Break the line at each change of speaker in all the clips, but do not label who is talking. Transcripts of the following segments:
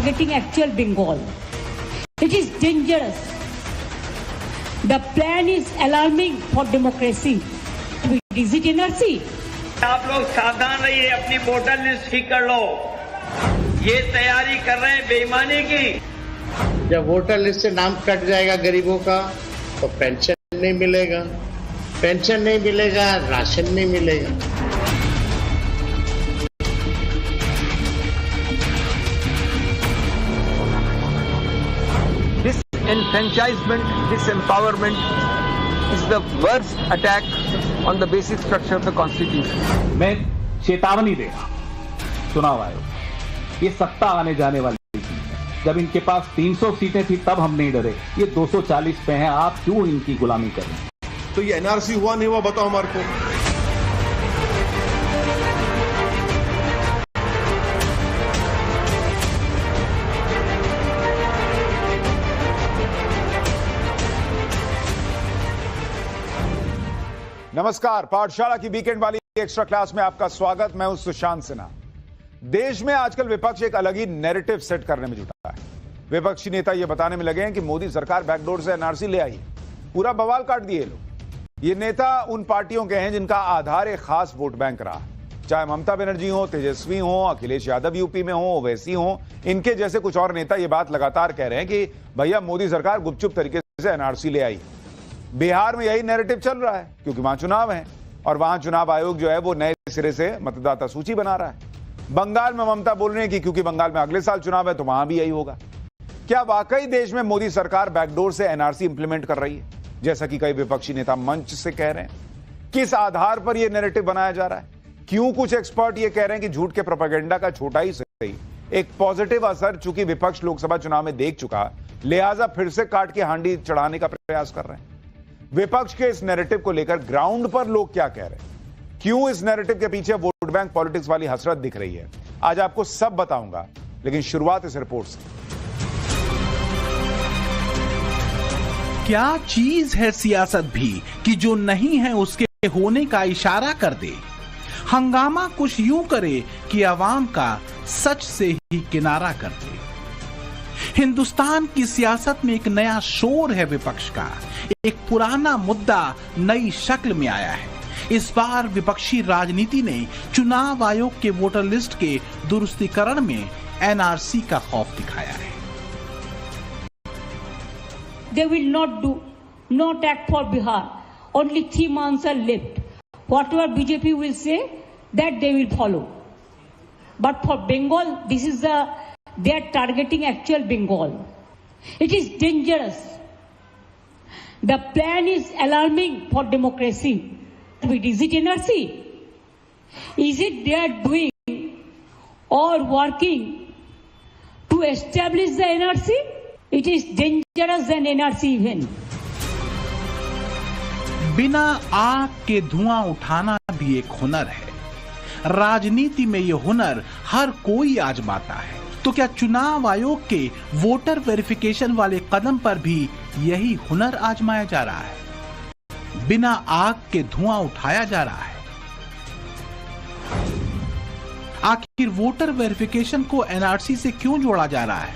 targeting actual Bengal. It is dangerous. The plan is alarming for democracy. Is it NRC?
आप लोग सावधान रहिए, अपनी वोटर लिस्ट ठीक कर लो। ये तैयारी कर रहे हैं बेईमानी की।
जब वोटर लिस्ट से नाम कट जाएगा गरीबों का तो पेंशन नहीं मिलेगा, पेंशन नहीं मिलेगा, राशन नहीं मिलेगा।
Disenfranchisement, disempowerment is the worst attack on the basic structure of the Constitution.
मैं चेतावनी दे रहा चुनाव आयोग, ये सत्ता आने जाने वाली थी। जब इनके पास 300 सीटें थी तब हम नहीं डरे, ये 240 पे हैं, आप क्यों इनकी गुलामी करें?
तो ये एनआरसी हुआ नहीं हुआ बताओ हमारे को।
नमस्कार, पाठशाला की वीकेंड वाली एक्स्ट्रा क्लास में आपका स्वागत। मैं हूं सुशांत सिन्हा। देश में आजकल विपक्ष एक अलग ही नैरेटिव सेट करने में जुटा है। विपक्षी नेता यह बताने में लगे हैं कि मोदी सरकार बैकडोर से एनआरसी ले आई। पूरा बवाल काट दिए लोग। ये नेता उन पार्टियों के हैं जिनका आधार एक खास वोट बैंक रहा, चाहे ममता बनर्जी हो, तेजस्वी हो, अखिलेश यादव यूपी में हो, ओवैसी हो। इनके जैसे कुछ और नेता ये बात लगातार कह रहे हैं कि भैया मोदी सरकार गुपचुप तरीके से एनआरसी ले आई। बिहार में यही नैरेटिव चल रहा है क्योंकि वहां चुनाव है और वहां चुनाव आयोग जो है वो नए सिरे से मतदाता सूची बना रहा है। बंगाल में ममता बोल रही है कि क्योंकि बंगाल में अगले साल चुनाव है तो वहां भी यही होगा। क्या वाकई देश में मोदी सरकार बैकडोर से एनआरसी इंप्लीमेंट कर रही है, जैसा कि कई विपक्षी नेता मंच से कह रहे हैं? किस आधार पर यह नैरेटिव बनाया जा रहा है? क्यों कुछ एक्सपर्ट ये कह रहे हैं कि झूठ के प्रोपेगेंडा का छोटा ही सही एक पॉजिटिव असर चूंकि विपक्ष लोकसभा चुनाव में देख चुका, लिहाजा फिर से काट के हांडी चढ़ाने का प्रयास कर रहे हैं? विपक्ष के इस नैरेटिव को लेकर ग्राउंड पर लोग क्या कह रहे हैं? क्यों इस नैरेटिव के पीछे वोट बैंक पॉलिटिक्स वाली हसरत दिख रही है? आज आपको सब बताऊंगा, लेकिन शुरुआत इस रिपोर्ट से।
क्या चीज है सियासत भी कि जो नहीं है उसके होने का इशारा कर दे? हंगामा कुछ यूं करे कि आवाम का सच से ही किनारा कर दे। हिंदुस्तान की सियासत में एक नया शोर है विपक्ष का। एक पुराना मुद्दा नई शक्ल में आया है। इस बार विपक्षी राजनीति ने चुनाव आयोग के वोटर लिस्ट के दुरुस्तीकरण में एनआरसी का खौफ दिखाया है।
They will not act for Bihar. Only 3 months are left. Whatever BJP will say, that they will follow. But for Bengal, they are targeting actual Bengal. It is dangerous. The plan is alarming for democracy. Is it NRC? Is it they are doing or working to establish the NRC? It is dangerous than NRC even.
बिना आग के धुआं उठाना भी एक हुनर है। राजनीति में यह हुनर हर कोई आजमाता है। तो क्या चुनाव आयोग के वोटर वेरिफिकेशन वाले कदम पर भी यही हुनर आजमाया जा रहा है? बिना आग के धुआं उठाया जा रहा है। आखिर वोटर वेरिफिकेशन को एनआरसी से क्यों जोड़ा जा रहा है?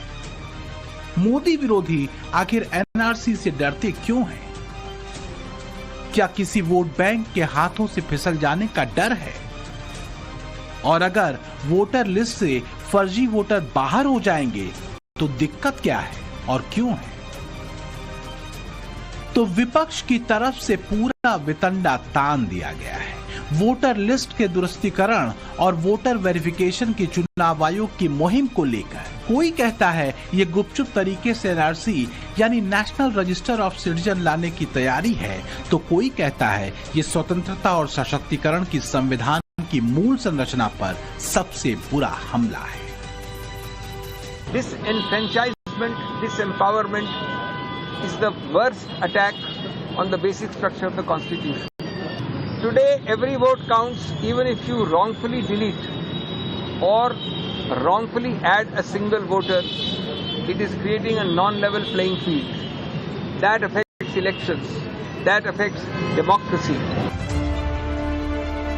मोदी विरोधी आखिर एनआरसी से डरते क्यों हैं? क्या किसी वोट बैंक के हाथों से फिसल जाने का डर है? और अगर वोटर लिस्ट से फर्जी वोटर बाहर हो जाएंगे तो दिक्कत क्या है और क्यों है? तो विपक्ष की तरफ से पूरा वितंडा तान दिया गया है। वोटर लिस्ट के दुरुस्तीकरण और वोटर वेरिफिकेशन की चुनाव आयोग की मुहिम को लेकर कोई कहता है ये गुपचुप तरीके से एनआरसी यानी नेशनल रजिस्टर ऑफ सिटीजन लाने की तैयारी है, तो कोई कहता है ये स्वतंत्रता और सशक्तिकरण की संविधान की मूल संरचना पर सबसे बुरा हमला है।
Disenfranchisement, disempowerment is the worst attack on the basic structure of the Constitution. Today, every vote counts, even if you wrongfully delete or wrongfully add a single voter. It is creating a non-level playing field. That affects elections. That affects democracy.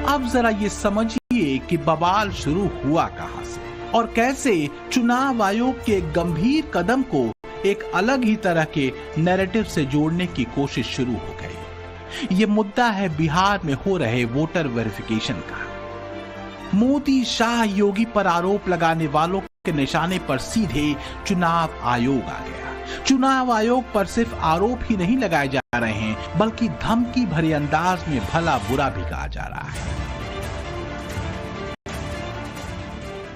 अब जरा ये समझिए कि बवाल शुरू हुआ कहां से। और कैसे चुनाव आयोग के गंभीर कदम को एक अलग ही तरह के नैरेटिव से जोड़ने की कोशिश शुरू हो गई। ये मुद्दा है बिहार में हो रहे वोटर वेरिफिकेशन का। मोदी, शाह, योगी पर आरोप लगाने वालों के निशाने पर सीधे चुनाव आयोग आ गया। चुनाव आयोग पर सिर्फ आरोप ही नहीं लगाए जा रहे हैं, बल्कि धमकी भरे अंदाज में भला बुरा भी कहा जा रहा है।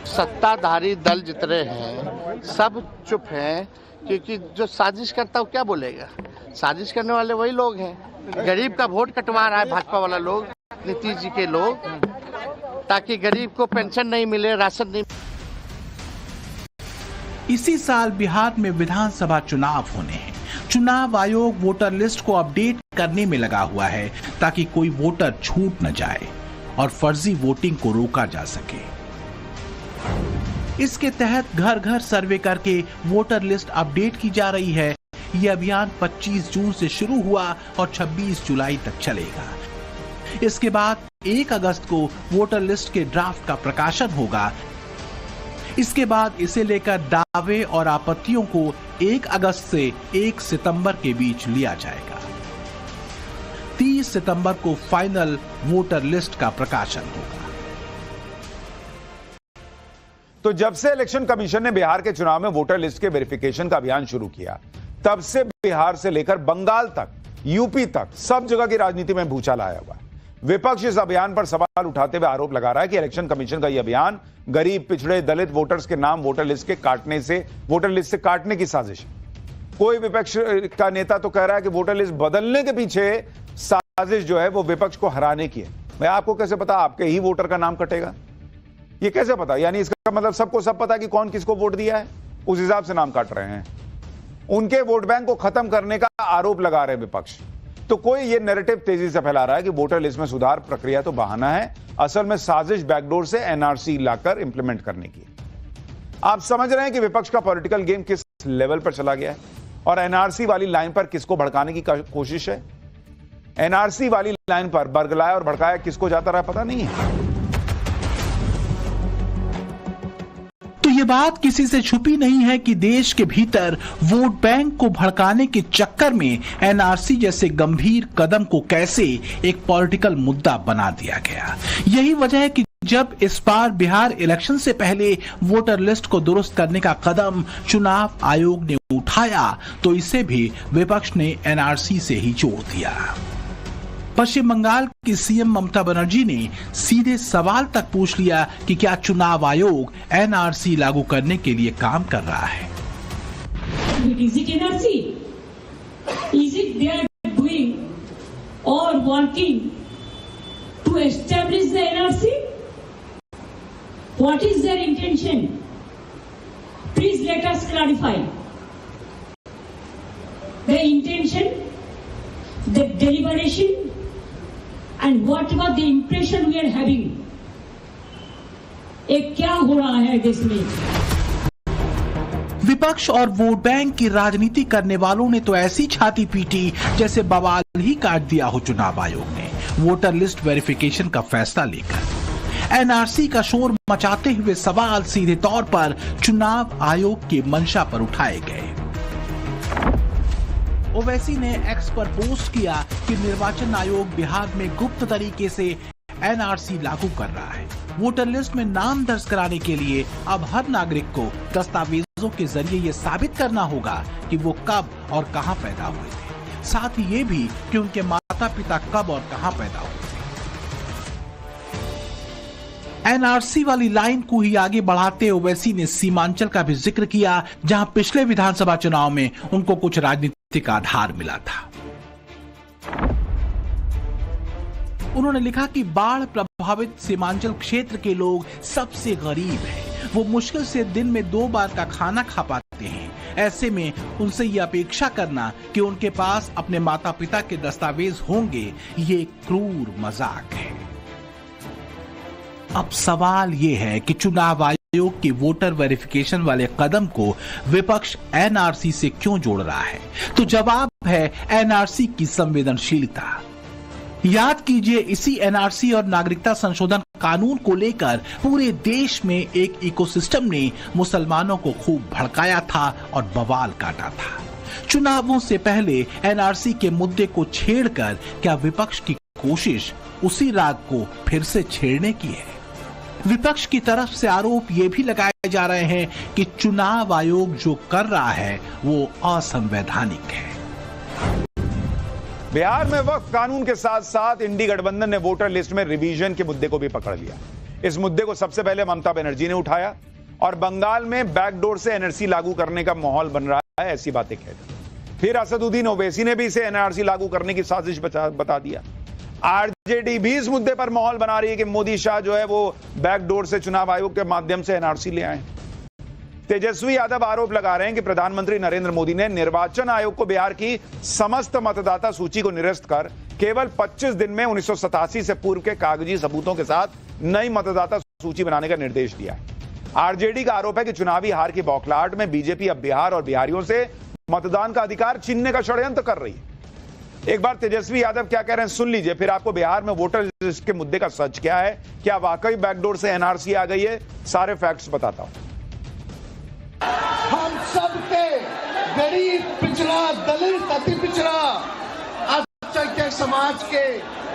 सत्ताधारी दल जितने हैं सब चुप हैं, क्योंकि जो साजिश करता है वो क्या बोलेगा। साजिश करने वाले वही लोग हैं। गरीब का वोट कटवा रहा है भाजपा वाला लोग, नीतीश जी के लोग, ताकि गरीब को पेंशन नहीं मिले, राशन नहीं।
इसी साल बिहार में विधानसभा चुनाव होने हैं। चुनाव आयोग वोटर लिस्ट को अपडेट करने में लगा हुआ है ताकि कोई वोटर छूट न जाए और फर्जी वोटिंग को रोका जा सके। इसके तहत घर घर सर्वे करके वोटर लिस्ट अपडेट की जा रही है। यह अभियान 25 जून से शुरू हुआ और 26 जुलाई तक चलेगा। इसके बाद 1 अगस्त को वोटर लिस्ट के ड्राफ्ट का प्रकाशन होगा। इसके बाद इसे लेकर दावे और आपत्तियों को 1 अगस्त से 1 सितंबर के बीच लिया जाएगा। 30 सितंबर को फाइनल वोटर लिस्ट का प्रकाशन होगा।
तो जब से इलेक्शन कमीशन ने बिहार के चुनाव में वोटर लिस्ट के वेरिफिकेशन का अभियान शुरू किया, तब से बिहार से लेकर बंगाल तक, यूपी तक सब जगह की राजनीति में भूचाल आया हुआ है। विपक्ष इस अभियान पर सवाल उठाते हुए आरोप लगा रहा है कि इलेक्शन कमीशन का यह अभियान गरीब, पिछड़े, दलित वोटर्स के नाम वोटर लिस्ट से काटने की साजिश है। कोई विपक्ष का नेता तो कह रहा है कि वोटर लिस्ट बदलने के पीछे साजिश जो है वो विपक्ष को हराने की है। मैं आपको कैसे पता आपके ही वोटर का नाम कटेगा? ये कैसे पता? यानी इसका मतलब सबको सब पता कि कौन किसको वोट दिया है, उस हिसाब से नाम काट रहे हैं। उनके वोट बैंक को खत्म करने का आरोप लगा रहे विपक्ष। तो कोई ये नैरेटिव तेजी से फैला रहा है कि वोटर लिस्ट में सुधार प्रक्रिया तो बहाना है, असल में साजिश बैकडोर से एनआरसी लाकर इंप्लीमेंट करने की। आप समझ रहे हैं कि विपक्ष का पॉलिटिकल गेम किस लेवल पर चला गया है और एनआरसी वाली लाइन पर किसको भड़काने की कोशिश है। एनआरसी वाली लाइन पर बरगलाया और भड़काया किसको जाता रहा पता नहीं है।
ये बात किसी से छुपी नहीं है कि देश के भीतर वोट बैंक को भड़काने के चक्कर में एनआरसी जैसे गंभीर कदम को कैसे एक पॉलिटिकल मुद्दा बना दिया गया। यही वजह है कि जब इस बार बिहार इलेक्शन से पहले वोटर लिस्ट को दुरुस्त करने का कदम चुनाव आयोग ने उठाया, तो इसे भी विपक्ष ने एनआरसी से ही जोड़ दिया। पश्चिम बंगाल की सीएम ममता बनर्जी ने सीधे सवाल तक पूछ लिया कि क्या चुनाव आयोग एनआरसी लागू करने के लिए काम कर रहा है।
Is it NRC? Is it they are doing or working to establish the NRC? What is their intention? Please let us clarify. The intention, the deliberation, and whatever the impression we are having, एक क्या हो रहा है देश में।
विपक्ष और vote bank की राजनीति करने वालों ने तो ऐसी छाती पीटी जैसे बवाल ही काट दिया हो चुनाव आयोग ने वोटर लिस्ट वेरिफिकेशन का फैसला लेकर। एनआरसी का शोर मचाते हुए सवाल सीधे तौर पर चुनाव आयोग की मंशा पर उठाए गए। ओवैसी ने एक्स पर पोस्ट किया कि निर्वाचन आयोग बिहार में गुप्त तरीके से एनआरसी लागू कर रहा है। वोटर लिस्ट में नाम दर्ज कराने के लिए अब हर नागरिक को दस्तावेजों के जरिए ये साबित करना होगा कि वो कब और कहां पैदा हुए थे, साथ ही ये भी कि उनके माता पिता कब और कहां पैदा हुए थे। एनआरसी वाली लाइन को ही आगे बढ़ाते ओवैसी ने सीमांचल का भी जिक्र किया, जहां पिछले विधानसभा चुनाव में उनको कुछ राजनीतिक आधार मिला था। उन्होंने लिखा कि बाढ़ प्रभावित सीमांचल क्षेत्र के लोग सबसे गरीब हैं। वो मुश्किल से दिन में 2 बार का खाना खा पाते हैं। ऐसे में उनसे ये अपेक्षा करना कि उनके पास अपने माता पिता के दस्तावेज होंगे, ये क्रूर मजाक है। अब सवाल ये है कि चुनाव आयोग के वोटर वेरिफिकेशन वाले कदम को विपक्ष एनआरसी से क्यों जोड़ रहा है? तो जवाब है एनआरसी की संवेदनशीलता। याद कीजिए, इसी एनआरसी और नागरिकता संशोधन कानून को लेकर पूरे देश में एक इकोसिस्टम ने मुसलमानों को खूब भड़काया था और बवाल काटा था। चुनावों से पहले एनआरसी के मुद्दे को छेड़कर क्या विपक्ष की कोशिश उसी राग को फिर से छेड़ने की है? विपक्ष की तरफ से आरोप ये भी लगाए जा रहे हैं कि चुनाव आयोग जो कर रहा है वो असंवैधानिक है।
बिहार में वक्फ कानून के साथ साथ इंडी गठबंधन ने वोटर लिस्ट में रिवीजन के मुद्दे को भी पकड़ लिया। इस मुद्दे को सबसे पहले ममता बनर्जी ने उठाया और बंगाल में बैकडोर से एनआरसी लागू करने का माहौल बन रहा है, ऐसी बातें कहते। फिर असदुद्दीन ओवैसी ने भी इसे एनआरसी लागू करने की साजिश बता दिया। आरजेडी भी इस मुद्दे पर माहौल बना रही है कि मोदी शाह जो है वो बैकडोर से चुनाव आयोग के माध्यम से एनआरसी ले आए। तेजस्वी यादव आरोप लगा रहे हैं कि प्रधानमंत्री नरेंद्र मोदी ने निर्वाचन आयोग को बिहार की समस्त मतदाता सूची को निरस्त कर केवल 25 दिन में 1987 से पूर्व के कागजी सबूतों के साथ नई मतदाता सूची बनाने का निर्देश दिया है। आरजेडी का आरोप है कि चुनावी हार की बौखलाहट में बीजेपी अब बिहार और बिहारियों से मतदान का अधिकार छीनने का षड्यंत्र कर रही है। एक बार तेजस्वी यादव क्या कह रहे हैं सुन लीजिए, फिर आपको बिहार में वोटर लिस्ट के मुद्दे का सच क्या है, क्या वाकई बैकडोर से एनआरसी आ गई है, सारे फैक्ट्स बताता हूं।
हम सबके गरीब, पिछड़ा, दलित, अति पिछड़ा, अल्पसंख्यक समाज के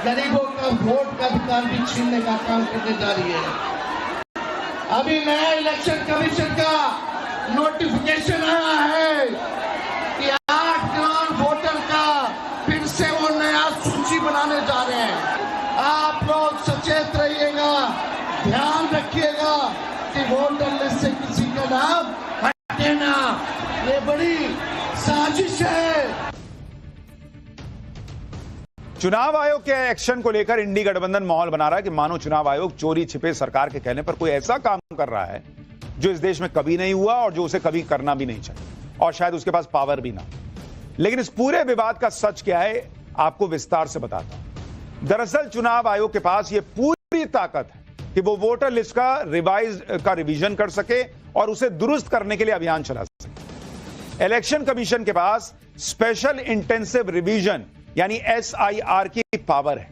गरीबों का वोट का अधिकार भी छीनने का काम करने जा रही है। अभी नया इलेक्शन कमीशन का नोटिफिकेशन आया है कि 8 करोड़ वोटर का फिर से वो नया सूची बनाने जा रहे हैं। आप लोग सचेत रहिएगा, ध्यान रखिएगा कि वोटर लिस्ट से किसी का नाम हटे ना। ये बड़ी साजिश है।
चुनाव आयोग के एक्शन को लेकर इंडी गठबंधन माहौल बना रहा है कि मानो चुनाव आयोग चोरी छिपे सरकार के कहने पर कोई ऐसा काम कर रहा है जो इस देश में कभी नहीं हुआ और जो उसे कभी करना भी नहीं चाहिए, और शायद उसके पास पावर भी ना। लेकिन इस पूरे विवाद का सच क्या है, आपको विस्तार से बताता हूं। दरअसल चुनाव आयोग के पास यह पूरी ताकत है कि वो वोटर लिस्ट का रिवीजन कर सके और उसे दुरुस्त करने के लिए अभियान चला सके। इलेक्शन कमीशन के पास स्पेशल इंटेंसिव रिवीजन यानी SIR की पावर है।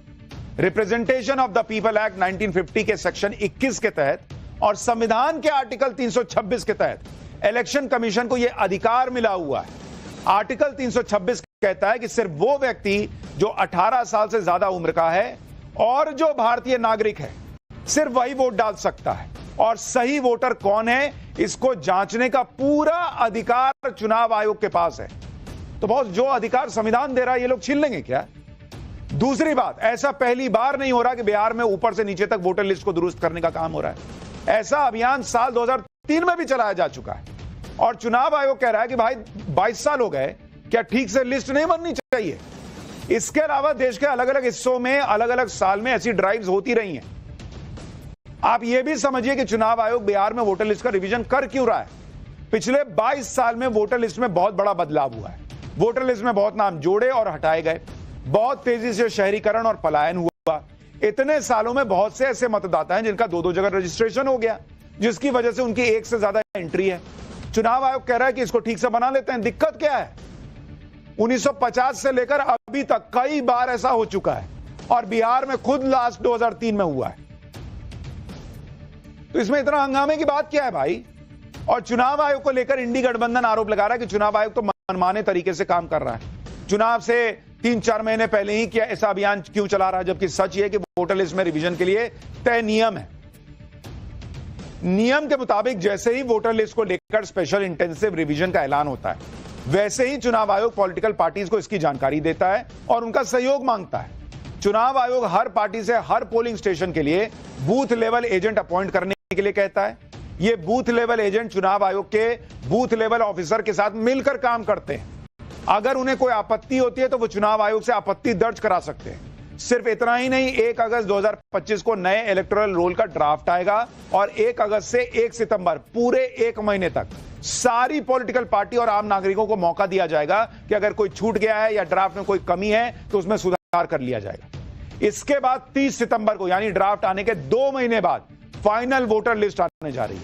Representation of the people act 1950 के सेक्शन 21 के तहत और संविधान के आर्टिकल 326 के तहत इलेक्शन कमीशन को यह अधिकार मिला हुआ है। आर्टिकल 326 कहता है कि सिर्फ वो व्यक्ति जो 18 साल से ज्यादा उम्र का है और जो भारतीय नागरिक है, सिर्फ वही वोट डाल सकता है। और सही वोटर कौन है, इसको जांचने का पूरा अधिकार चुनाव आयोग के पास है। तो बहुत जो अधिकार संविधान दे रहा है, ये लोग छीन लेंगे क्या? दूसरी बात, ऐसा पहली बार नहीं हो रहा कि बिहार में ऊपर से नीचे तक वोटर लिस्ट को दुरुस्त करने का काम हो रहा है। ऐसा अभियान साल 2003 में भी चलाया जा चुका है और चुनाव आयोग कह रहा है कि भाई 22 साल हो गए, क्या ठीक से लिस्ट नहीं बननी चाहिए? इसके अलावा देश के अलग अलग हिस्सों में अलग अलग साल में ऐसी ड्राइव्स होती रही हैं। आप यह भी समझिए कि चुनाव आयोग बिहार में वोटर लिस्ट का रिवीजन कर क्यों रहा है। पिछले 22 साल में वोटर लिस्ट में बहुत बड़ा बदलाव हुआ है। वोटर लिस्ट में बहुत नाम जोड़े और हटाए गए, बहुत तेजी से शहरीकरण और पलायन हुआ। इतने सालों में बहुत से ऐसे मतदाता हैं जिनका 2-2 जगह रजिस्ट्रेशन हो गया, जिसकी वजह से उनकी एक से ज्यादा एंट्री है। चुनाव आयोग कह रहा है कि इसको ठीक से बना लेते हैं। दिक्कत क्या है? 1950 से लेकर अभी तक कई बार ऐसा हो चुका है और बिहार में खुद लास्ट 2003 में हुआ है। तो इसमें इतना हंगामे की बात क्या है भाई? और चुनाव आयोग को लेकर इंडी गठबंधन आरोप लगा रहा है कि चुनाव आयोग तो मनमाने तरीके से काम कर रहा है। चुनाव से 3-4 महीने पहले ही क्या ऐसा अभियान क्यों चला रहा है, जबकि सच यह कि वोटर लिस्ट में रिवीजन के लिए तय नियम है। नियम के मुताबिक जैसे ही वोटर लिस्ट को लेकर स्पेशल इंटेंसिव रिवीजन का ऐलान होता है, वैसे ही चुनाव आयोग पॉलिटिकल पार्टीज को इसकी जानकारी देता है और उनका सहयोग मांगता है। चुनाव आयोग हर पार्टी से हर पोलिंग स्टेशन के लिए बूथ लेवल एजेंट अपॉइंट करने के लिए कहता है। ये बूथ लेवल एजेंट चुनाव आयोग के बूथ लेवल ऑफिसर के साथ मिलकर काम करते हैं। अगर उन्हें कोई आपत्ति होती है तो वो चुनाव आयोग से आपत्ति दर्ज करा सकते हैं। सिर्फ इतना ही नहीं, 1 अगस्त 2025 को नए इलेक्टोरल रोल का ड्राफ्ट आएगा और 1 अगस्त से 1 सितंबर पूरे 1 महीने तक सारी पॉलिटिकल पार्टी और आम नागरिकों को मौका दिया जाएगा कि अगर कोई छूट गया है या ड्राफ्ट में कोई कमी है तो उसमें सुधार कर लिया जाएगा। इसके बाद 30 सितंबर को यानी ड्राफ्ट आने के 2 महीने बाद फाइनल वोटर लिस्ट आने जा रही है।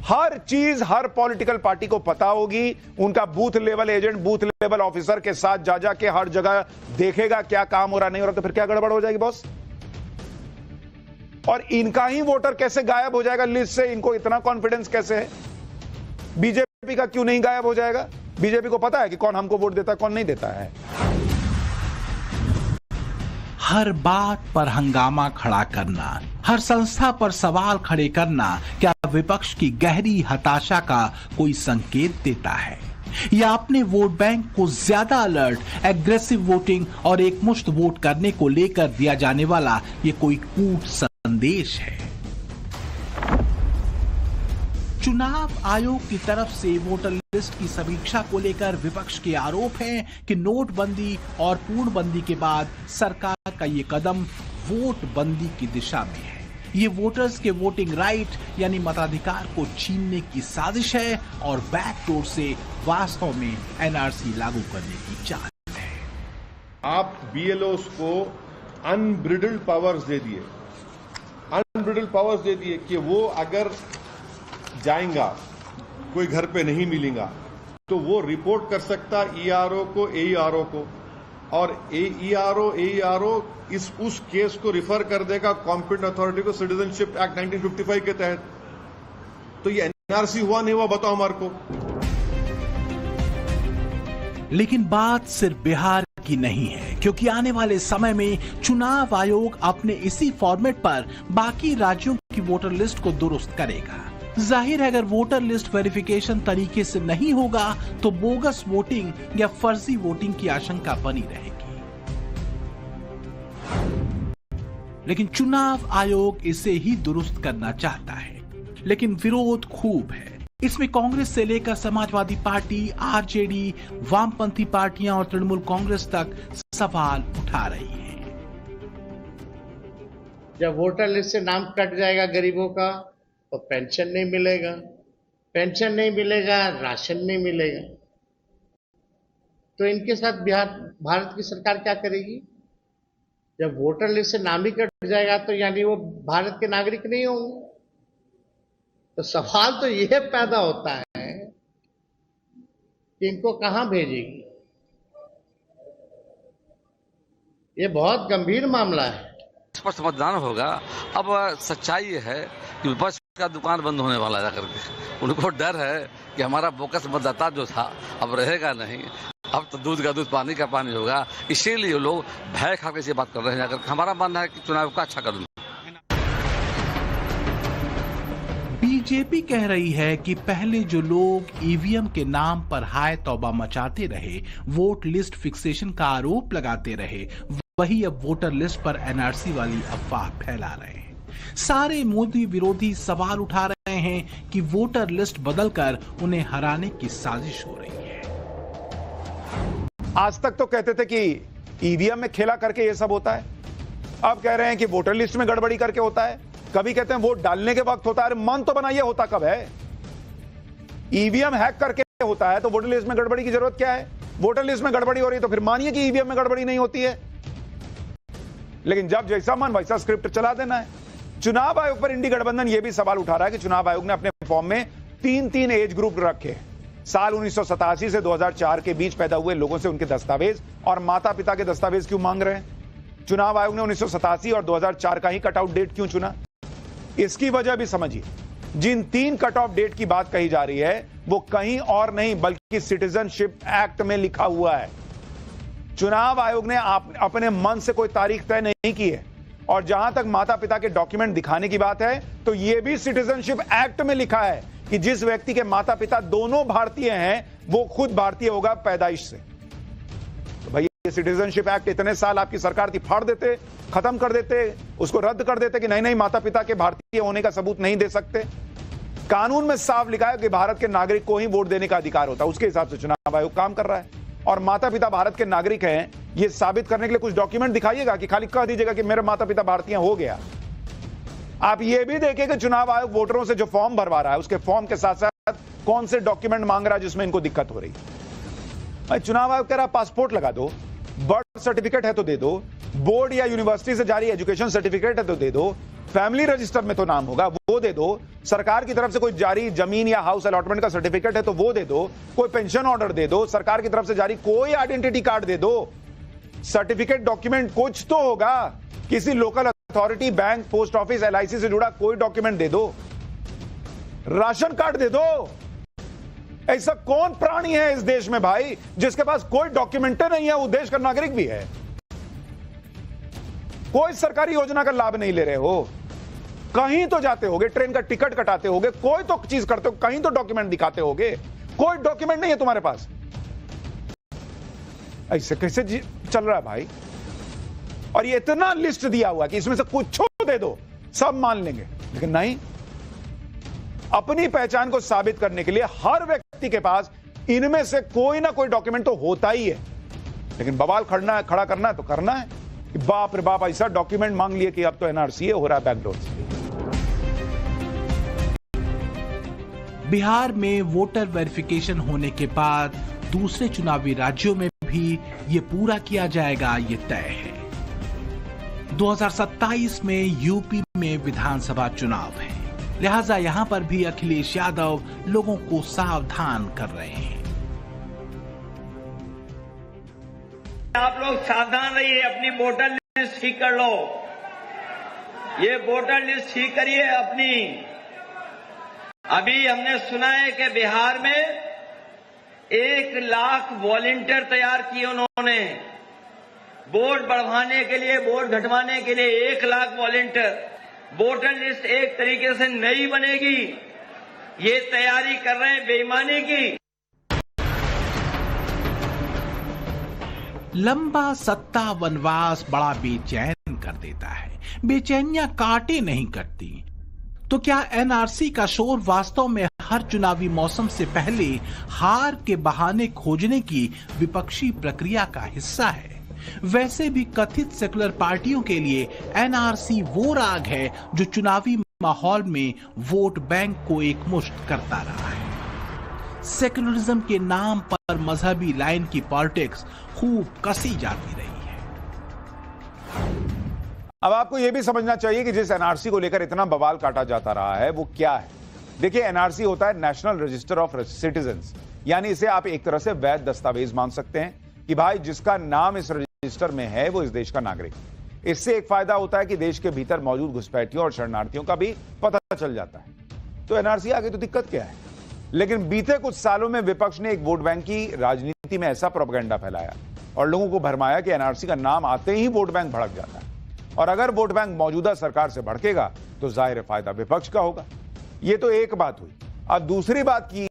हर चीज हर पॉलिटिकल पार्टी को पता होगी। उनका booth level agent booth level officer के साथ जा जाके हर जगह देखेगा क्या काम हो रहा नहीं हो रहा, तो फिर क्या गड़बड़ हो जाएगी बॉस? और इनका ही वोटर कैसे गायब हो जाएगा लिस्ट से? इनको इतना कॉन्फिडेंस कैसे है? बीजेपी का क्यों नहीं गायब हो जाएगा? बीजेपी को पता है कि कौन हमको वोट देता है कौन नहीं देता है।
हर बात पर हंगामा खड़ा करना, हर संस्था पर सवाल खड़े करना क्या विपक्ष की गहरी हताशा का कोई संकेत देता है, या अपने वोट बैंक को ज्यादा अलर्ट, एग्रेसिव वोटिंग और एकमुश्त वोट करने को लेकर दिया जाने वाला ये कोई कूट संदेश है? चुनाव आयोग की तरफ से वोटर लिस्ट की समीक्षा को लेकर विपक्ष के आरोप हैं कि नोटबंदी और पूर्णबंदी के बाद सरकार का ये कदम वोट बंदी की दिशा में है। ये वोटर्स के वोटिंग राइट यानी मताधिकार को छीनने की साजिश है और बैकडोर से वास्तव में एनआरसी लागू करने की चाल है।
आप बीएलओस को अनब्रिडल्ड पावर्स दे दिए, अनब्रिडल्ड पावर्स दे दिए कि वो अगर जाएगा कोई घर पे नहीं मिलेगा तो वो रिपोर्ट कर सकता ईआरओ को, एईआरओ को, और एईआरओ उस केस को रिफर कर देगा कॉम्पिटेंट अथॉरिटी को सिटीजनशिप एक्ट 1955 के तहत। तो ये एनआरसी हुआ नहीं हुआ बताओ हमारे को।
लेकिन बात सिर्फ बिहार की नहीं है, क्योंकि आने वाले समय में चुनाव आयोग अपने इसी फॉर्मेट पर बाकी राज्यों की वोटर लिस्ट को दुरुस्त करेगा। जाहिर है अगर वोटर लिस्ट वेरिफिकेशन तरीके से नहीं होगा तो बोगस वोटिंग या फर्जी वोटिंग की आशंका बनी रहेगी। लेकिन चुनाव आयोग इसे ही दुरुस्त करना चाहता है, लेकिन विरोध खूब है। इसमें कांग्रेस से लेकर समाजवादी पार्टी, आरजेडी, वामपंथी पार्टियां और तृणमूल कांग्रेस तक सवाल उठा रही हैं।
जब वोटर लिस्ट से नाम कट जाएगा गरीबों का तो पेंशन नहीं मिलेगा, पेंशन नहीं मिलेगा, राशन नहीं मिलेगा, तो इनके साथ भारत की सरकार क्या करेगी? जब वोटर लिस्ट से नाम ही कट जाएगा तो यानी वो भारत के नागरिक नहीं होंगे। तो सवाल तो यह पैदा होता है कि इनको कहां भेजेगी? ये बहुत गंभीर मामला है।
स्पष्ट मतदान होगा। अब सच्चाई ये है कि विपक्ष का दुकान बंद होने वाला है करके उनको डर है कि हमारा बोकस मतदाता जो था अब रहेगा नहीं, अब तो दूध का दूध पानी का पानी होगा। इसीलिए लोग भय खा के बात कर रहे हैं। अगर हमारा मानना है कि चुनाव का अच्छा कदम।
बीजेपी कह रही है कि पहले जो लोग ईवीएम के नाम पर हाय तौबा मचाते रहे, वोट लिस्ट फिक्सेशन का आरोप लगाते रहे, वही अब वोटर लिस्ट पर एनआरसी वाली अफवाह फैला रहे हैं। सारे मोदी विरोधी सवाल उठा रहे हैं कि वोटर लिस्ट बदलकर उन्हें हराने की साजिश हो रही है।
आज तक तो कहते थे कि ईवीएम में खेला करके ये सब होता है, अब कह रहे हैं कि वोटर लिस्ट में गड़बड़ी करके होता है। कभी कहते हैं वोट डालने के वक्त होता है। मन तो बनाइए होता कब है? ईवीएम हैक करके होता है तो वोटर लिस्ट में गड़बड़ी की जरूरत क्या है? वोटर लिस्ट में गड़बड़ी हो रही है तो फिर मानिए कि ईवीएम में गड़बड़ी नहीं होती है। लेकिन जब जैसा मन वैसा स्क्रिप्ट चला देना है। चुनाव आयोग पर इंडी गठबंधन यह भी सवाल उठा रहा है कि चुनाव आयोग ने अपने फॉर्म में तीन एज ग्रुप रखे। साल 1987 से 2004 के बीच पैदा हुए लोगों से उनके दस्तावेज और माता पिता के दस्तावेज क्यों मांग रहे हैं? चुनाव आयोग ने 1987 और 2004 का ही कट आउट डेट क्यों चुना? इसकी वजह भी समझिए। जिन 3 कट ऑफ डेट की बात कही जा रही है वो कहीं और नहीं बल्कि सिटीजनशिप एक्ट में लिखा हुआ है। चुनाव आयोग ने अपने मन से कोई तारीख तय नहीं की है। और जहां तक माता पिता के डॉक्यूमेंट दिखाने की बात है तो यह भी सिटीजनशिप एक्ट में लिखा है कि जिस व्यक्ति के माता पिता दोनों भारतीय हैं वो खुद भारतीय होगा पैदाइश से। तो भाई ये सिटीजनशिप एक्ट इतने साल आपकी सरकार थी, फाड़ देते, खत्म कर देते, उसको रद्द कर देते कि नहीं माता पिता के भारतीय होने का सबूत नहीं दे सकते। कानून में साफ लिखा है कि भारत के नागरिक को ही वोट देने का अधिकार होता है। उसके हिसाब से चुनाव आयोग काम कर रहा है। और माता पिता भारत के नागरिक हैं ये साबित करने के लिए कुछ डॉक्यूमेंट दिखाइएगा कि खाली कह दीजिएगा कि मेरे माता पिता भारतीय हो गया। आप ये भी देखिए कि चुनाव आयोग वोटरों से जो फॉर्म भरवा रहा है उसके फॉर्म के साथ साथ कौन से डॉक्यूमेंट मांग रहा है जिसमें इनको दिक्कत हो रही है। चुनाव आयोग कह रहा है पासपोर्ट लगा दो, बर्थ सर्टिफिकेट है तो दे दो, बोर्ड या यूनिवर्सिटी से जारी एजुकेशन सर्टिफिकेट है तो दे दो, फैमिली रजिस्टर में तो नाम होगा, वो दे दो। सरकार की तरफ से कोई जारी जमीन या हाउस अलॉटमेंट का सर्टिफिकेट है तो वो दे दो। कोई पेंशन ऑर्डर दे दो, सरकार की तरफ से जारी कोई आइडेंटिटी कार्ड दे दो, सर्टिफिकेट डॉक्यूमेंट कुछ तो होगा। किसी local authority, bank, post office, LIC से जुड़ा कोई डॉक्यूमेंट दे दो, राशन कार्ड दे दो। ऐसा कौन प्राणी है इस देश में भाई जिसके पास कोई डॉक्यूमेंट नहीं है, वो देश का नागरिक भी है? कोई सरकारी योजना का लाभ नहीं ले रहे हो, कहीं तो जाते होगे, ट्रेन का टिकट कटाते होगे, कोई तो चीज करते हो, कहीं तो डॉक्यूमेंट दिखाते होगे। कोई डॉक्यूमेंट नहीं है तुम्हारे पास। ऐसे कैसे चल रहा है भाई? और ये इतना लिस्ट दिया हुआ कि इसमें से कुछ दे दो, सब मान लेंगे। लेकिन नहीं, अपनी पहचान को साबित करने के लिए हर व्यक्ति के पास इनमें से कोई ना कोई डॉक्यूमेंट तो होता ही है। लेकिन बवाल खड़ा करना है तो करना है। बाप रे बाप, ऐसा डॉक्यूमेंट मांग लिए कि अब तो NRC हो रहा है बैकडोर से।
बिहार में वोटर वेरिफिकेशन होने के बाद दूसरे चुनावी राज्यों में भी ये पूरा किया जाएगा, ये तय है। 2027 में यूपी में विधानसभा चुनाव है, लिहाजा यहां पर भी अखिलेश यादव लोगों को सावधान कर रहे हैं।
आप लोग सावधान रहिए, अपनी वोटर लिस्ट ठीक कर लो। ये वोटर लिस्ट ठीक करिए अपनी। अभी हमने सुना है कि बिहार में 1 लाख वॉलंटियर तैयार किए उन्होंने, वोट बढ़वाने के लिए, वोट घटवाने के लिए 1 लाख वॉलंटियर। वोटर लिस्ट एक तरीके से नई बनेगी, ये तैयारी कर रहे हैं बेईमानी की।
लंबा सत्ता वनवास बड़ा बेचैन कर देता है, बेचैनियां काटे नहीं करती। तो क्या NRC का शोर वास्तव में हर चुनावी मौसम से पहले हार के बहाने खोजने की विपक्षी प्रक्रिया का हिस्सा है? वैसे भी कथित सेकुलर पार्टियों के लिए NRC वो राग है जो चुनावी माहौल में वोट बैंक को एकमुश्त करता रहा है। सेकुलरिज्म के नाम पर मजहबी लाइन की पॉलिटिक्स खूब कसी जाती रही है।
अब आपको यह भी समझना चाहिए कि जिस NRC को लेकर इतना बवाल काटा जाता रहा है वो क्या है। देखिए, NRC होता है नेशनल रजिस्टर ऑफ सिटीजन्स, यानी इसे आप एक तरह से वैध दस्तावेज मान सकते हैं कि भाई जिसका नाम इस रजिस्टर में है वो इस देश का नागरिक। इससे एक फायदा होता है कि देश के भीतर मौजूद घुसपैठियों और शरणार्थियों का भी पता चल जाता है। तो NRC आगे तो दिक्कत क्या है? लेकिन बीते कुछ सालों में विपक्ष ने एक वोट बैंक की राजनीति में ऐसा प्रोपेगेंडा फैलाया और लोगों को भरमाया कि NRC का नाम आते ही वोट बैंक भड़क जाता है, और अगर वोट बैंक मौजूदा सरकार से भड़केगा तो जाहिर फायदा विपक्ष का होगा। यह तो एक बात हुई। अब दूसरी बात की,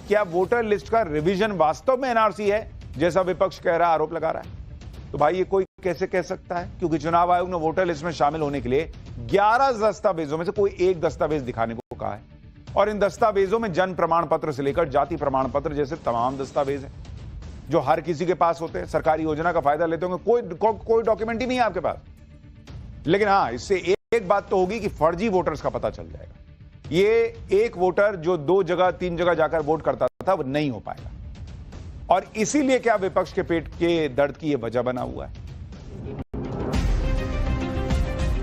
क्या वोटर लिस्ट का रिवीजन वास्तव में NRC है जैसा विपक्ष कह रहा, आरोप लगा रहा है? तो भाई ये कोई कैसे कह सकता है? क्योंकि चुनाव आयोग ने वोटर लिस्ट में शामिल होने के लिए 11 दस्तावेजों में से कोई एक दस्तावेज दिखाने को कहा है, और इन दस्तावेजों में जन्म प्रमाण पत्र से लेकर जाति प्रमाण पत्र जैसे तमाम दस्तावेज हैं जो हर किसी के पास होते हैं, सरकारी योजना का फायदा लेते होंगे। कोई डॉक्यूमेंट ही नहीं है आपके पास। लेकिन हां, इससे एक बात तो होगी कि फर्जी वोटर्स का पता चल जाएगा। ये एक वोटर जो 2 जगह 3 जगह जाकर वोट करता था वो नहीं हो पाएगा, और इसीलिए क्या विपक्ष के पेट के दर्द की यह वजह बना हुआ है।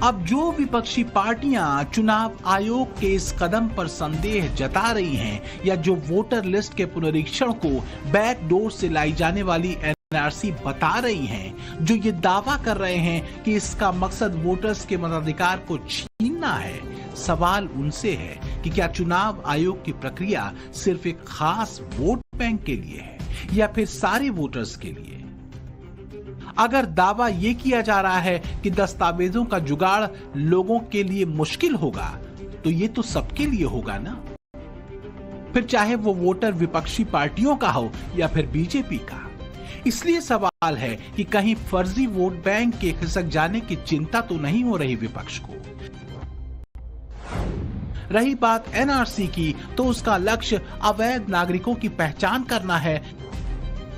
अब जो विपक्षी पार्टियां चुनाव आयोग के इस कदम पर संदेह जता रही हैं, या जो वोटर लिस्ट के पुनरीक्षण को बैकडोर से लाई जाने वाली NRC बता रही हैं, जो ये दावा कर रहे हैं कि इसका मकसद वोटर्स के मताधिकार को छीनना है, सवाल उनसे है कि क्या चुनाव आयोग की प्रक्रिया सिर्फ एक खास वोट बैंक के लिए है या फिर सारे वोटर्स के लिए? अगर दावा यह किया जा रहा है कि दस्तावेजों का जुगाड़ लोगों के लिए मुश्किल होगा, तो ये तो सबके लिए होगा ना। फिर चाहे वो वोटर विपक्षी पार्टियों का हो या फिर बीजेपी का। इसलिए सवाल है कि कहीं फर्जी वोट बैंक के खिसक जाने की चिंता तो नहीं हो रही विपक्ष को। रही बात NRC की, तो उसका लक्ष्य अवैध नागरिकों की पहचान करना है,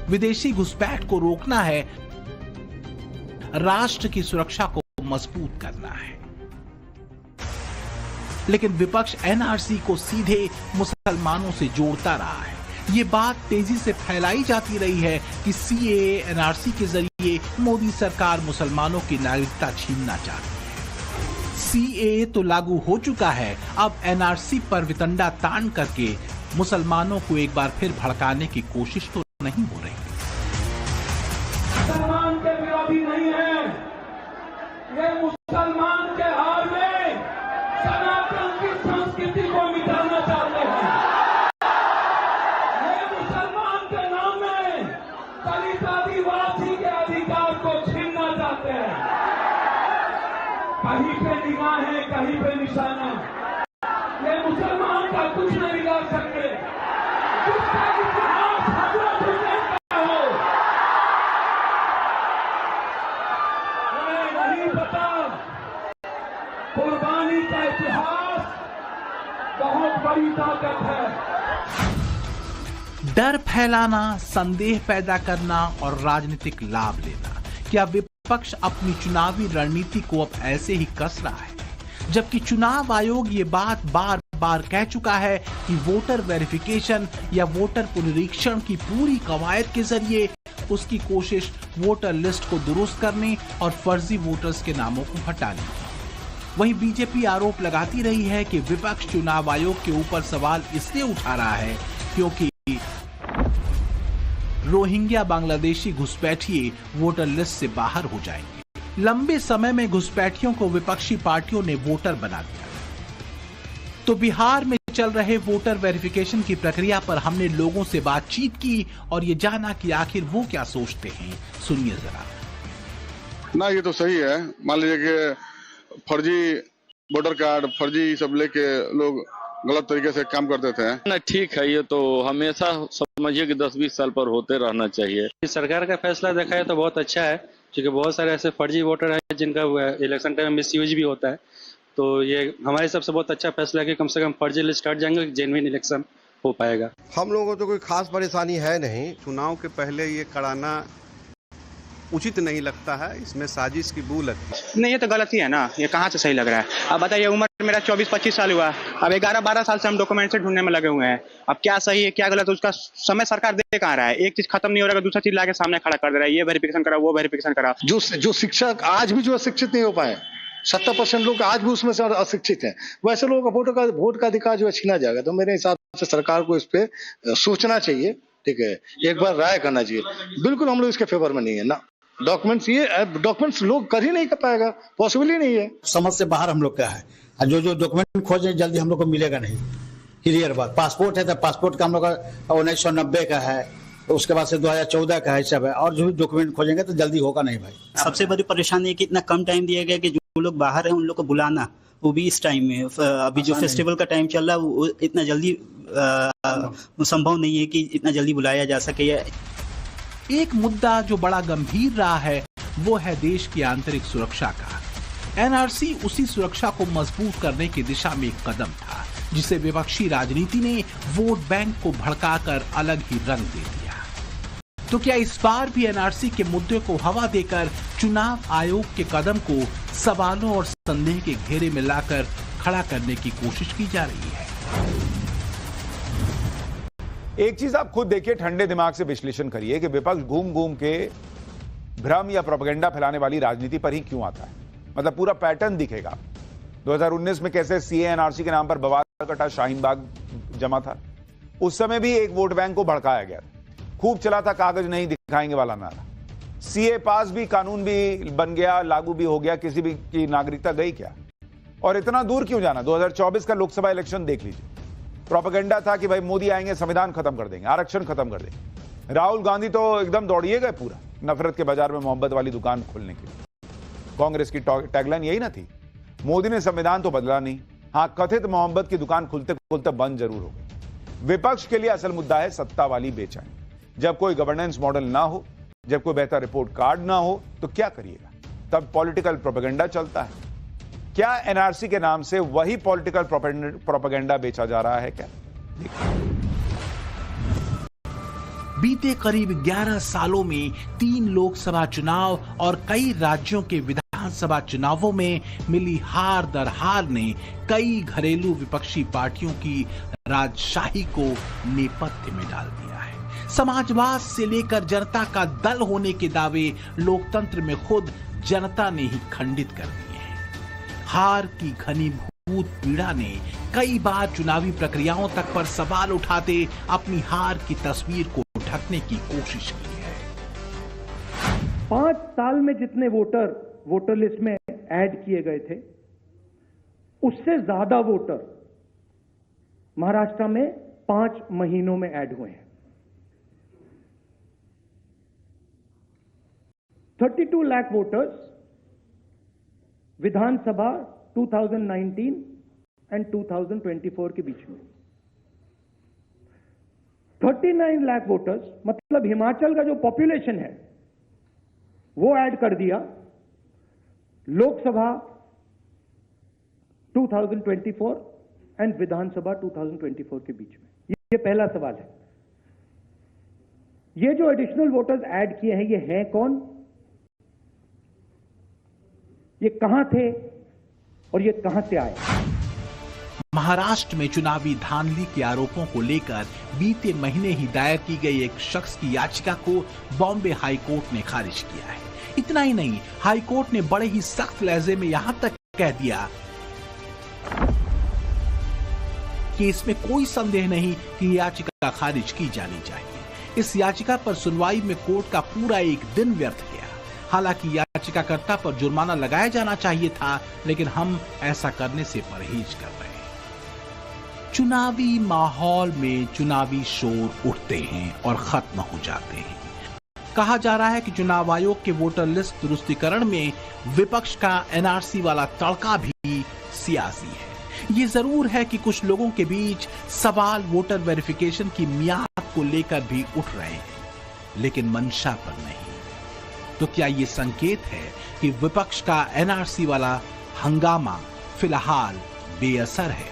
विदेशी घुसपैठ को रोकना है, राष्ट्र की सुरक्षा को मजबूत करना है। लेकिन विपक्ष NRC को सीधे मुसलमानों से जोड़ता रहा है। ये बात तेजी से फैलाई जाती रही है कि CAA NRC के जरिए मोदी सरकार मुसलमानों की नागरिकता छीनना चाहती है। सीएए तो लागू हो चुका है, अब एनआरसी पर वितंडा तान करके मुसलमानों को एक बार फिर भड़काने की कोशिश तो नहीं हो रही।
मुसलमान के विरोधी नहीं है, ये मुसलमान के हाल में सनातन की संस्कृति को मिटाना चाहते हैं। ये मुसलमान के नाम में दलित आदिवासी के अधिकार को छीनना चाहते हैं। कहीं पे निगाह है, कहीं पे निशाना। ये मुसलमान का कुछ नहीं बिगाड़ सकते। जिसका इतिहास हजरत हुसैन का हो, हमें नहीं पता। कुर्बानी का इतिहास बहुत बड़ी ताकत है।
डर फैलाना, संदेह पैदा करना और राजनीतिक लाभ लेना, क्या विपक्ष अपनी चुनावी रणनीति को अब ऐसे ही कस रहा है? जबकि चुनाव आयोग ये बात बार बार कह चुका है कि वोटर वेरिफिकेशन या वोटर पुनरीक्षण की पूरी कवायद के जरिए उसकी कोशिश वोटर लिस्ट को दुरुस्त करने और फर्जी वोटर्स के नामों को हटाने की। वहीं बीजेपी आरोप लगाती रही है कि विपक्ष चुनाव आयोग के ऊपर सवाल इसलिए उठा रहा है क्योंकि रोहिंग्या बांग्लादेशी घुसपैठिए वोटर लिस्ट से बाहर हो जाएंगे। लंबे समय में घुसपैठियों को विपक्षी पार्टियों ने वोटर बना दिया। तो बिहार में चल रहे वोटर वेरिफिकेशन की प्रक्रिया पर हमने लोगों से बातचीत की और ये जाना कि आखिर वो क्या सोचते हैं। सुनिए जरा।
ना, ये तो सही है। मान लीजिए कि फर्जी वोटर कार्ड, फर्जी सब लेके लोग गलत तरीके से काम करते थे
ना। ठीक है, ये तो हमेशा समझिए कि 10-20 साल पर होते रहना चाहिए। सरकार का फैसला देखा है तो बहुत अच्छा है, क्योंकि बहुत सारे ऐसे फर्जी वोटर हैं जिनका इलेक्शन टाइम में मिसयूज भी होता है। तो ये हमारे हिसाब से बहुत अच्छा फैसला है कि कम से कम फर्जी लिस्ट हट जाएंगे, जेन्युइन इलेक्शन हो पाएगा।
हम लोगों को तो कोई खास परेशानी है नहीं। चुनाव के पहले ये कराना उचित नहीं लगता है, इसमें साजिश की बू लगती है।
नहीं, ये तो गलत ही है ना। ये कहाँ से सही लग रहा है? अब बताइए, उम्र मेरा 24-25 साल हुआ, अब 11-12 साल से हम डॉक्यूमेंट से ढूंढने में लगे हुए हैं। अब क्या सही है क्या गलत, उसका समय सरकार दे कहाँ रहा है? एक चीज खत्म नहीं हो रहा है, दूसरा चीज लाके सामने खड़ा कर दे रहा है। ये वेरिफिकेशन करा, वो वेरिफिकेशन करा।
जो शिक्षक आज भी जो अशिक्षित नहीं हो पाए, 70% लोग आज भी उसमें से अशिक्षित हैं, वैसे लोगों का वोट का अधिकार जो है छीना जाएगा। तो मेरे हिसाब से सरकार को इस पे सोचना चाहिए, ठीक है, एक बार राय करना चाहिए। बिल्कुल हम लोग इसके फेवर में नहीं है ना। डॉक्यूमेंट्स लोग कर ही नहीं कर पाएगा, पॉसिबल ही नहीं है।
समझ से बाहर हम लोग का है। जो डॉक्यूमेंट खोजे जल्दी हम लोग को मिलेगा नहीं। क्लियर बात। पासपोर्ट है तो पासपोर्ट का हम लोग का 1990 का है, उसके बाद से 2014 का है सब है, और जो डॉक्यूमेंट खोजेंगे तो जल्दी होगा नहीं भाई।
सबसे बड़ी परेशानी है कि इतना कम टाइम दिया गया कि जो लोग बाहर हैं उन लोग को बुलाना, वो भी इस टाइम में, अभी जो फेस्टिवल का टाइम चल रहा है वो इतना जल्दी संभव नहीं है कि इतना जल्दी बुलाया जा सके।
एक मुद्दा जो बड़ा गंभीर रहा है वो है देश की आंतरिक सुरक्षा का। एनआरसी उसी सुरक्षा को मजबूत करने की दिशा में एक कदम था, जिसे विपक्षी राजनीति ने वोट बैंक को भड़काकर अलग ही रंग दे दिया। तो क्या इस बार भी एनआरसी के मुद्दे को हवा देकर चुनाव आयोग के कदम को सवालों और संदेह के घेरे में लाकर खड़ा करने की कोशिश की जा रही है?
एक चीज आप खुद देखिए, ठंडे दिमाग से विश्लेषण करिए कि विपक्ष घूम घूम के भ्रम या प्रोपेगेंडा फैलाने वाली राजनीति पर ही क्यों आता है। मतलब पूरा पैटर्न दिखेगा। 2019 में कैसे सीए एनआरसी के नाम पर बवाल कटा शाहीन बाग जमा था, उस समय भी एक वोट बैंक को भड़काया गया। खूब चला था कागज नहीं दिखाएंगे वाला नारा। सीए पास भी, कानून भी बन गया, लागू भी हो गया, किसी भी की नागरिकता गई क्या? और इतना दूर क्यों जाना? 2024 का लोकसभा इलेक्शन देख लीजिए। प्रोपेगेंडा था कि भाई मोदी आएंगे, संविधान खत्म कर देंगे, आरक्षण खत्म कर देंगे। राहुल गांधी तो एकदम दौड़िए गए पूरा नफरत के बाजार में मोहब्बत वाली दुकान खोलने के लिए। कांग्रेस की टैगलाइन यही ना थी। मोदी ने संविधान तो बदला नहीं, हाँ कथित मोहब्बत की दुकान खुलते खुलते बंद जरूर हो गई। विपक्ष के लिए असल मुद्दा है सत्ता वाली बेचैनी। जब कोई गवर्नेंस मॉडल ना हो, जब कोई बेहतर रिपोर्ट कार्ड ना हो, तो क्या करिएगा? तब पॉलिटिकल प्रोपेगेंडा चलता है। क्या एनआरसी के नाम से वही पॉलिटिकल प्रोपेगेंडा बेचा जा रहा है क्या?
बीते करीब 11 सालों में 3 लोकसभा चुनाव और कई राज्यों के विधानसभा चुनावों में मिली हार दर हार ने कई घरेलू विपक्षी पार्टियों की राजशाही को नेपथ्य में डाल दिया है। समाजवाद से लेकर जनता का दल होने के दावे लोकतंत्र में खुद जनता ने ही खंडित कर दिए हैं। हार की घनीभूत पीड़ा ने कई बार चुनावी प्रक्रियाओं तक पर सवाल उठाते अपनी हार की तस्वीर को ढकने की कोशिश की है।
5 साल में जितने वोटर लिस्ट में ऐड किए गए थे, उससे ज्यादा वोटर महाराष्ट्र में 5 महीनों में ऐड हुए हैं। 32 लाख वोटर्स विधानसभा 2019 एंड 2024 के बीच में। 39 लाख वोटर्स मतलब हिमाचल का जो पॉपुलेशन है वो ऐड कर दिया लोकसभा 2024 एंड विधानसभा 2024 के बीच में। ये पहला सवाल है। ये जो एडिशनल वोटर्स ऐड किए हैं, ये हैं कौन, ये कहां थे और ये कहां से आए?
महाराष्ट्र में चुनावी धांधली के आरोपों को लेकर बीते महीने ही दायर की गई एक शख्स की याचिका को बॉम्बे हाई कोर्ट ने खारिज किया है। इतना ही नहीं, हाई कोर्ट ने बड़े ही सख्त लहजे में यहां तक कह दिया कि इसमें कोई संदेह नहीं कि याचिका खारिज की जानी चाहिए। इस याचिका पर सुनवाई में कोर्ट का पूरा एक दिन व्यर्थ गया। हालांकि याचिकाकर्ता पर जुर्माना लगाया जाना चाहिए था, लेकिन हम ऐसा करने से परहेज कर रहे हैं। चुनावी माहौल में चुनावी शोर उठते हैं और खत्म हो जाते हैं। कहा जा रहा है कि चुनाव आयोग के वोटर लिस्ट दुरुस्तीकरण में विपक्ष का एनआरसी वाला तड़का भी सियासी है। ये जरूर है कि कुछ लोगों के बीच सवाल वोटर वेरिफिकेशन की मियाद को लेकर भी उठ रहे हैं, लेकिन मंशा पर नहीं। तो क्या ये संकेत है कि विपक्ष का एनआरसी वाला हंगामा फिलहाल बेअसर है?